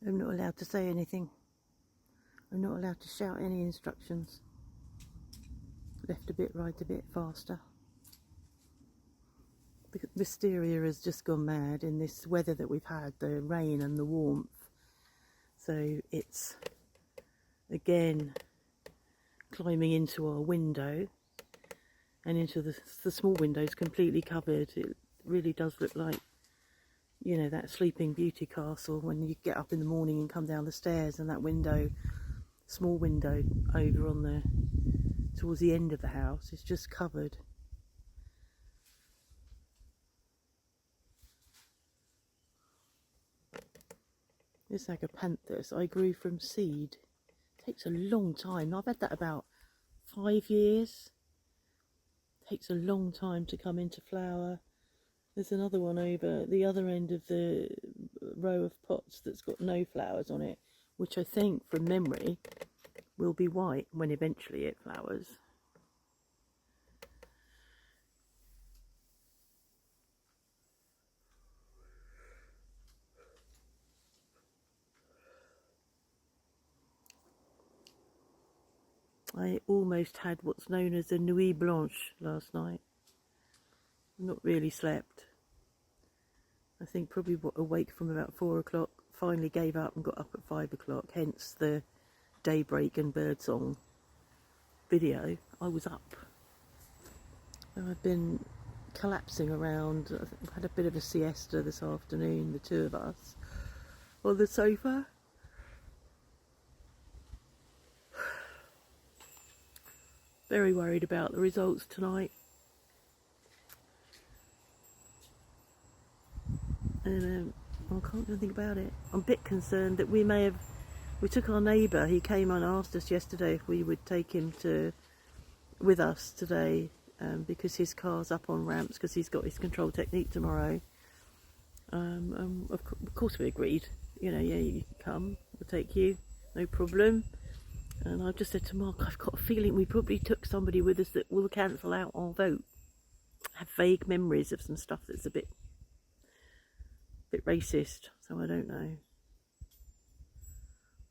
I'm not allowed to say anything. I'm not allowed to shout any instructions. Left a bit, right a bit, faster. The Wisteria has just gone mad in this weather that we've had, the rain and the warmth. So it's again climbing into our window and into the small windows completely covered. It really does look like, you know, that Sleeping Beauty castle when you get up in the morning and come down the stairs and that window, small window over on the towards the end of the house is just covered. It's like a panthers I grew from seed. It takes a long time. I've had that about 5 years. It takes a long time to come into flower. There's another one over the other end of the row of pots that's got no flowers on it, which I think from memory will be white when eventually it flowers. I almost had what's known as a nuit blanche last night. Not really slept. I think probably awake from about 4 o'clock, finally gave up and got up at 5 o'clock, hence the daybreak and birdsong video. I was up. And I've been collapsing around. I've had a bit of a siesta this afternoon, the two of us, on the sofa. Very worried about the results tonight. And I can't do anything about it. I'm a bit concerned that we took our neighbour, he came and asked us yesterday if we would take him with us today, because his car's up on ramps because he's got his control technique tomorrow. Of course we agreed, you know, yeah, you can come, we'll take you, no problem. And I've just said to Mark, I've got a feeling we probably took somebody with us that will cancel out our vote. I have vague memories of some stuff that's a bit racist, so I don't know.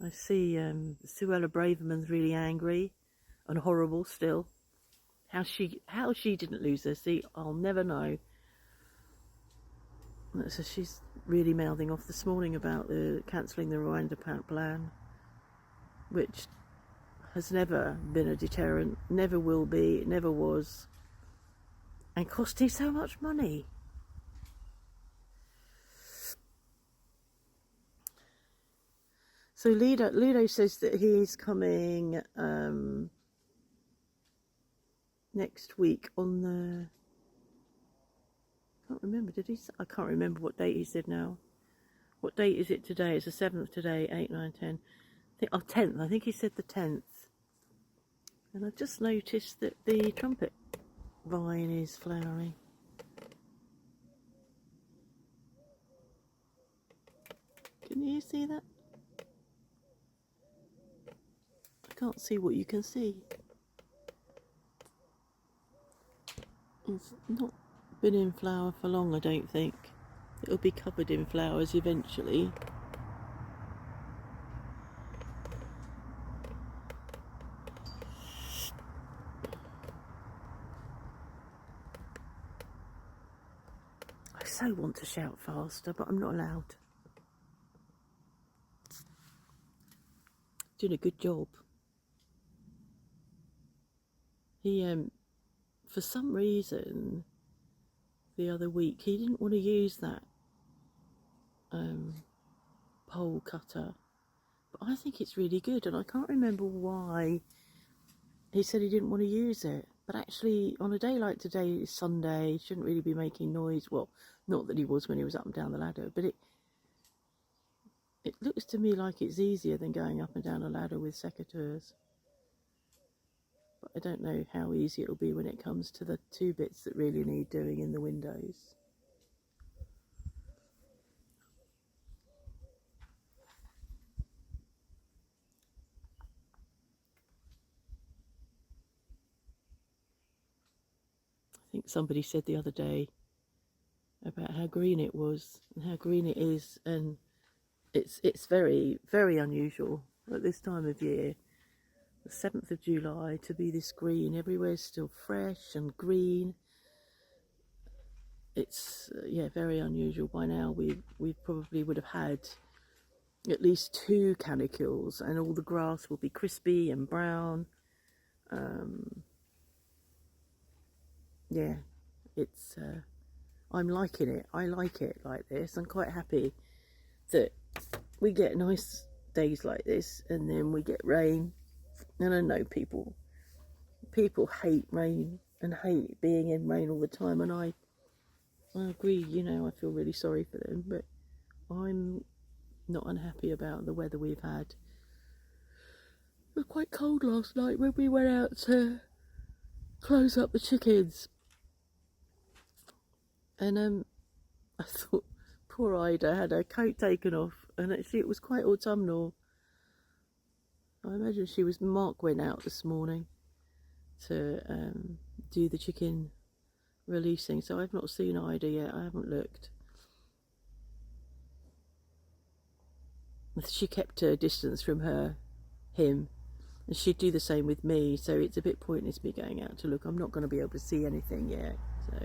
I see Suella Braverman's really angry and horrible still. How she didn't lose her seat, I'll never know. So she's really mouthing off this morning about cancelling the Rwanda plan, which has never been a deterrent, never will be, never was, and costing so much money. So Ludo says that he's coming next week on the, I can't remember, I can't remember what date he said now. What date is it today? It's the 7th today, 8, 9, 10. 10th, I think he said the 10th. And I've just noticed that the trumpet vine is flowering. Can you see that? I can't see what you can see. It's not been in flower for long, I don't think. It'll be covered in flowers eventually. I so want to shout faster, but I'm not allowed. Doing a good job. He, for some reason, the other week, he didn't want to use that pole cutter. But I think it's really good, and I can't remember why he said he didn't want to use it. But actually, on a day like today, it's Sunday, he shouldn't really be making noise. Well, not that he was when he was up and down the ladder, but it looks to me like it's easier than going up and down a ladder with secateurs. But I don't know how easy it'll be when it comes to the two bits that really need doing in the windows. I think somebody said the other day about how green it was and how green it is, and it's very, very unusual at this time of year, the 7th of July, to be this green. Everywhere's still fresh and green. It's yeah, very unusual. By now we probably would have had at least 2 canicules, and all the grass will be crispy and brown. Yeah, it's I'm liking it. I like it like this. I'm quite happy that we get nice days like this, and then we get rain. And I know people hate rain and hate being in rain all the time, and I agree. You know, I feel really sorry for them, but I'm not unhappy about the weather we've had. It was quite cold last night when we went out to close up the chickens, and I thought poor Ida had her coat taken off, and actually it was quite autumnal. I imagine Mark went out this morning to do the chicken releasing, so I've not seen Ida yet. I haven't looked. She kept her distance from him, and she'd do the same with me, so it's a bit pointless me going out to look. I'm not going to be able to see anything yet, so.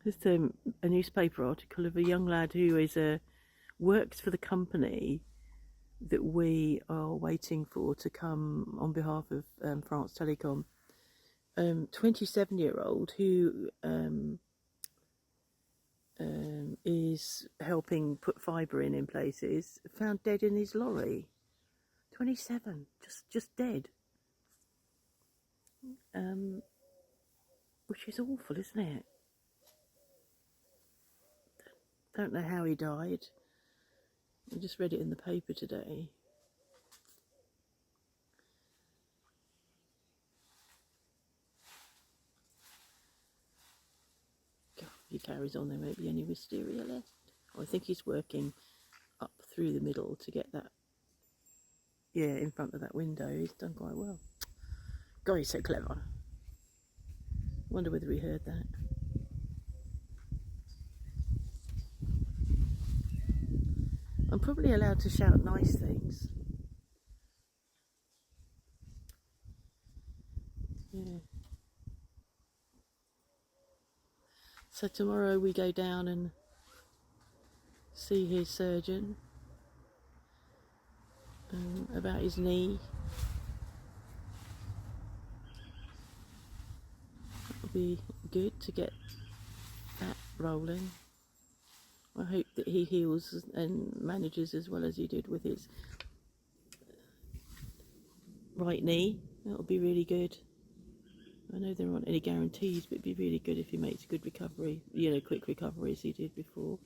Just a newspaper article of a young lad who works for the company that we are waiting for to come on behalf of France Telecom. 27-year-old who is helping put fibre in places, found dead in his lorry. 27, just dead. Which is awful, isn't it? Don't know how he died. I just read it in the paper today. God, he carries on, there won't be any wisteria left. I think he's working up through the middle to get that, yeah, in front of that window. He's done quite well. God, he's so clever. Wonder whether he heard that. I'm probably allowed to shout nice things. Yeah. So tomorrow we go down and see his surgeon about his knee. It'll be good to get that rolling. I hope that he heals and manages as well as he did with his right knee. That'll be really good. I know there aren't any guarantees, but it'd be really good if he makes a good recovery, you know, quick recovery as he did before.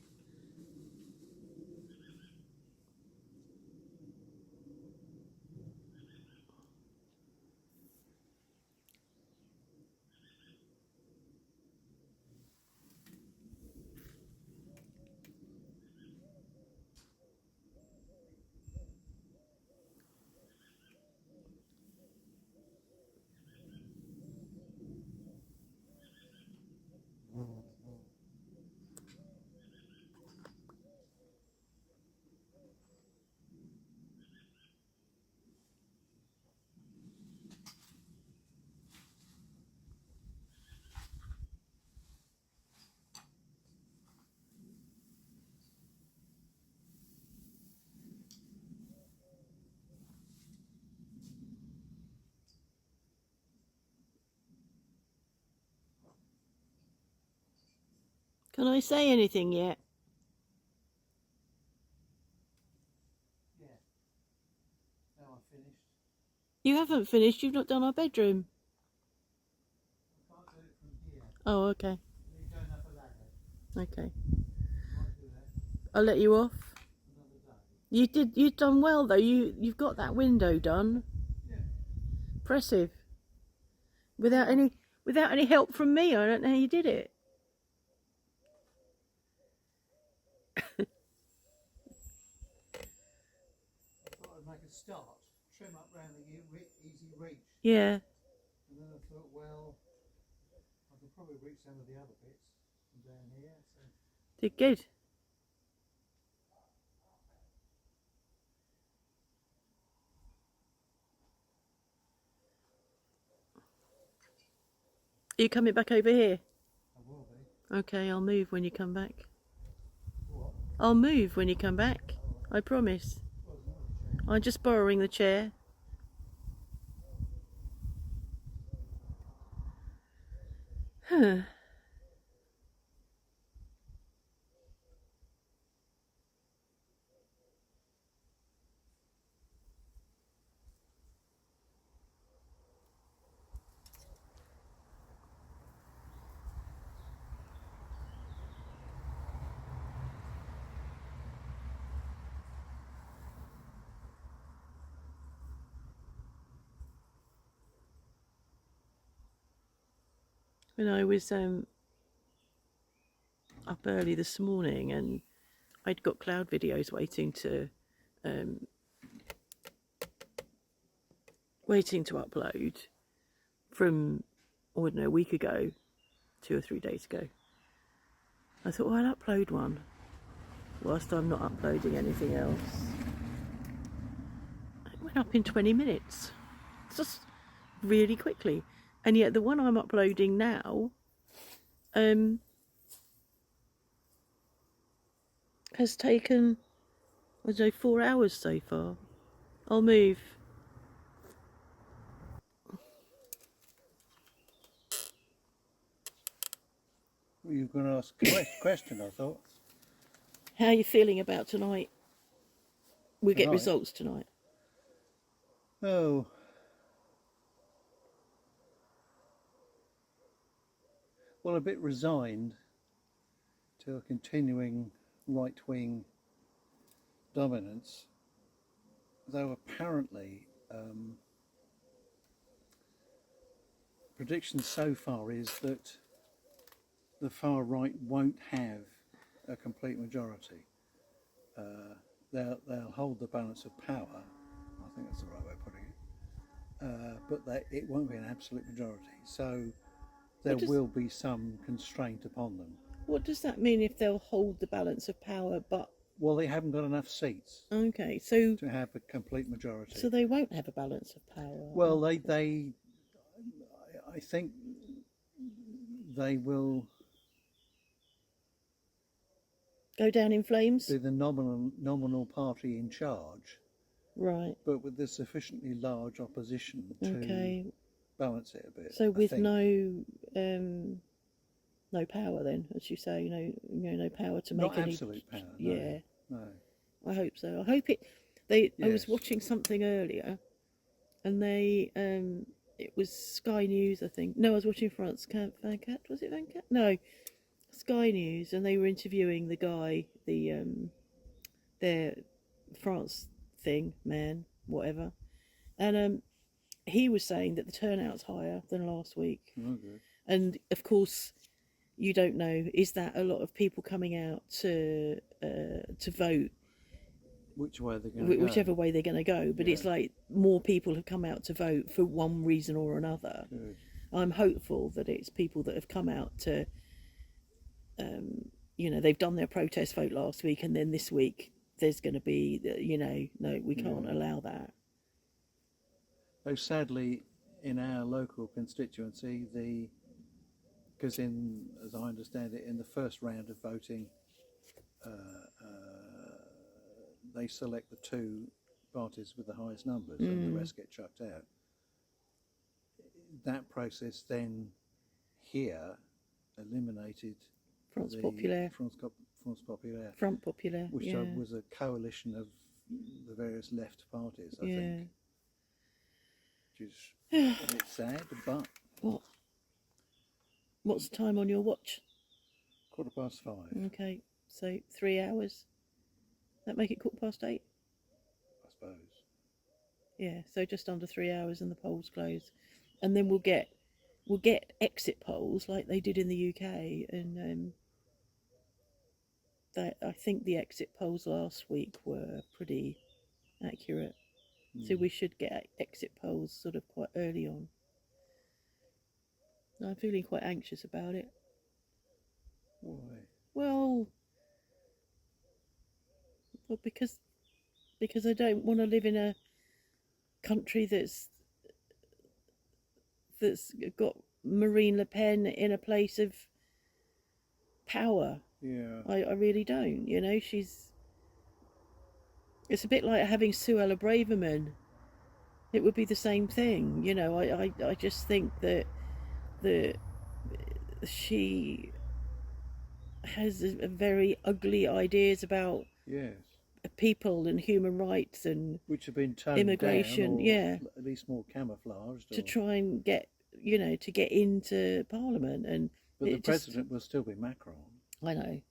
Can I say anything yet? Yeah. Now I've finished. You haven't finished. You've not done our bedroom. I can't do it from here. Oh, okay. You're going up a ladder. Okay. You might do that I'll let you off. another day. You've done well though. You've got that window done. Yeah. Impressive. Without any help from me. I don't know how you did it. thought I'd make a start, trim up round the easy reach, Yeah. and then I thought, well, I could probably reach some of the other bits from down here. So Did good. Are you coming back over here? I will be. Okay, I'll move when you come back. What? I'll move when you come back. I promise. Well, there's another chair. I'm just borrowing the chair. Huh. When I was up early this morning, and I'd got cloud videos waiting to upload from, I don't know, a week ago, 2 or 3 days ago. I thought, well, I'll upload one whilst I'm not uploading anything else. It went up in 20 minutes, just really quickly. And yet the one I'm uploading now has taken, I don't know, 4 hours so far. I'll move. Well, you were going to ask a question, I thought. How are you feeling about tonight? We get Tonight? results tonight. Oh. Well, a bit resigned to a continuing right-wing dominance, though apparently prediction so far is that the far right won't have a complete majority. They'll hold the balance of power. I think that's the right way of putting it. But it won't be an absolute majority. So there will be some constraint upon them. What does that mean if they'll hold the balance of power, but... Well, they haven't got enough seats Okay, so... to have a complete majority. So they won't have a balance of power? Well, I think they will... Go down in flames? be the nominal party in charge, Right. but with the sufficiently large opposition to balance it a bit. So with no power then, as you say, no power to make not any... absolute power. Yeah. No. I hope so. I hope it... I was watching something earlier, and it was Sky News, I think. No, I was watching France 24. Was it 24? No, Sky News, and they were interviewing the guy, their France thing, man, whatever. And he was saying that the turnout's higher than last week. Okay. And of course, you don't know, is that a lot of people coming out to vote? Which way they're going to go. Whichever way they're going to go. But it's like more people have come out to vote for one reason or another. Good. I'm hopeful that it's people that have come out to, they've done their protest vote last week, and then this week there's going to be, no, we can't allow that. Though sadly, in our local constituency, because as I understand it, in the first round of voting, they select the two parties with the highest numbers, and the rest get chucked out. That process then here eliminated France Populaire. France Populaire. Front Populaire, which was a coalition of the various left parties, I think. Which is a bit sad, but... What's the time on your watch? 5:15. Okay, so 3 hours. That make it 8:15? I suppose. Yeah, so just under 3 hours and the polls close. And then we'll get exit polls like they did in the UK, and I think the exit polls last week were pretty accurate. So we should get exit polls sort of quite early on. I'm feeling quite anxious about it. Why? Well, because I don't want to live in a country that's got Marine Le Pen in a place of power. Yeah. I really don't. You know, it's a bit like having Suella Braverman. It would be the same thing. You know, I just think that she has a very ugly ideas about Yes. people and human rights and Which have been toned immigration. down, or Yeah, at least more camouflaged. to Or... try and get to get into Parliament, and But the it just president will still be Macron. I know.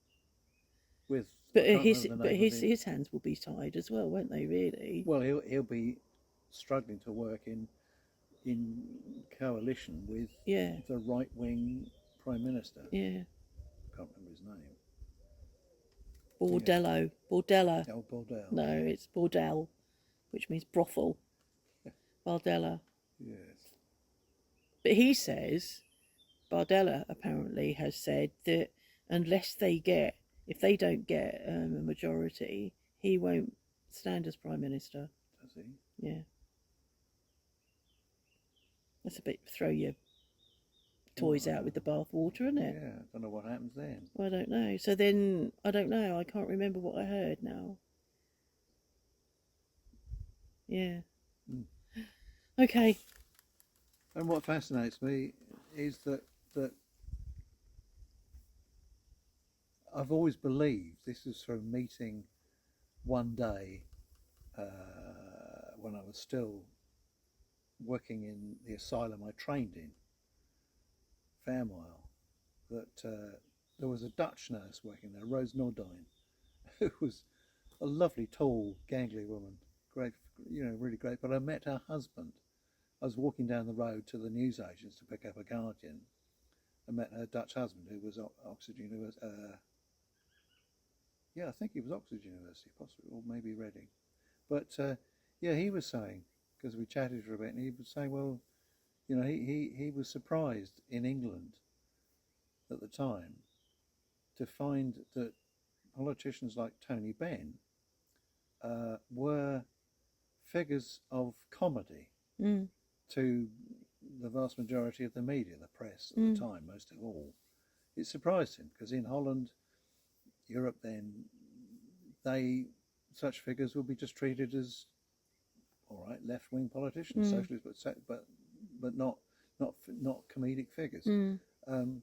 With But I can't remember the name of it. his hands will be tied as well, won't they? Really? Well, he'll be struggling to work in coalition with Yeah, the right wing prime minister. yeah. I can't remember his name. Bordella. El Bordel. No, it's bordel, which means brothel. Bardella. Yes. But he says, Bardella apparently has said that if they don't get a majority, he won't stand as prime minister. Does he? Yeah. That's a bit throw your toys out with the bathwater, isn't it? Yeah, I don't know what happens then. Well, I don't know. So then, I don't know. I can't remember what I heard now. Yeah. Okay. And what fascinates me is that I've always believed, this is from meeting one day when I was still working in the asylum I trained in, Fairmile, that there was a Dutch nurse working there, Rose Nordine, who was a lovely, tall, gangly woman. Great, really great. But I met her husband. I was walking down the road to the newsagents to pick up a Guardian. I met her Dutch husband, who was Oxford University. Yeah, I think he was Oxford University, possibly, or maybe Reading. But yeah, he was saying, because we chatted for a bit, and he was saying, well, he was surprised in England at the time to find that politicians like Tony Benn were figures of comedy to the vast majority of the media, the press at the time, most of all. It surprised him because in Holland, Europe, then such figures will be just treated as all right, left-wing politicians, socialists, but not comedic figures. And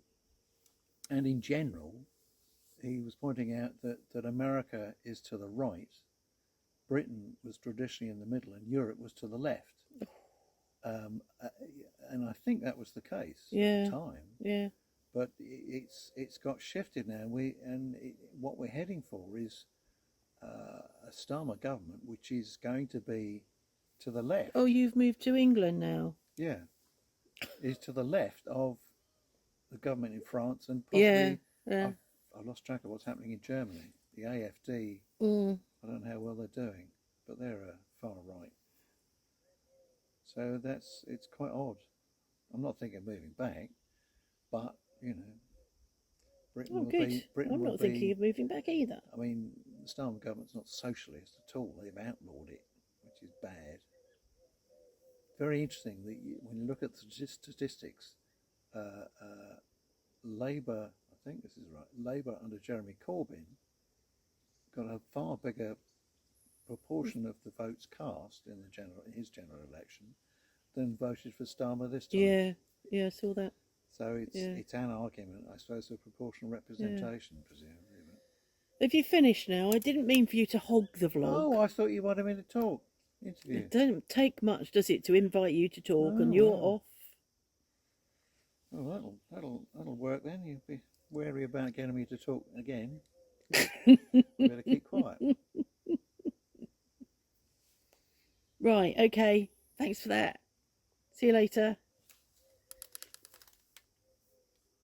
in general, he was pointing out that America is to the right, Britain was traditionally in the middle, and Europe was to the left. And I think that was the case at the time. Yeah. But it's got shifted now. What we're heading for is a Starmer government, which is going to be to the left. Oh, you've moved to England now. Yeah, is to the left of the government in France, and possibly I've lost track of what's happening in Germany. The AfD. I don't know how well they're doing, but they're far right. So it's quite odd. I'm not thinking of moving back, but Britain will be. I'm not thinking of moving back either. I mean, the Starmer government's not socialist at all. They've outlawed it, which is bad. Very interesting that when you look at the statistics, Labour, I think this is right, Labour under Jeremy Corbyn got a far bigger proportion of the votes cast in his general election than voted for Starmer this time. Yeah, I saw that. So it's an argument, I suppose, of proportional representation, presumably. Have you finished now? I didn't mean for you to hog the vlog. Oh, I thought you wanted me to talk. Interview. It doesn't take much, does it, to invite you to talk, and you're off. Oh, that'll work then. You'll be wary about getting me to talk again. Better keep quiet. Right, okay. Thanks for that. See you later.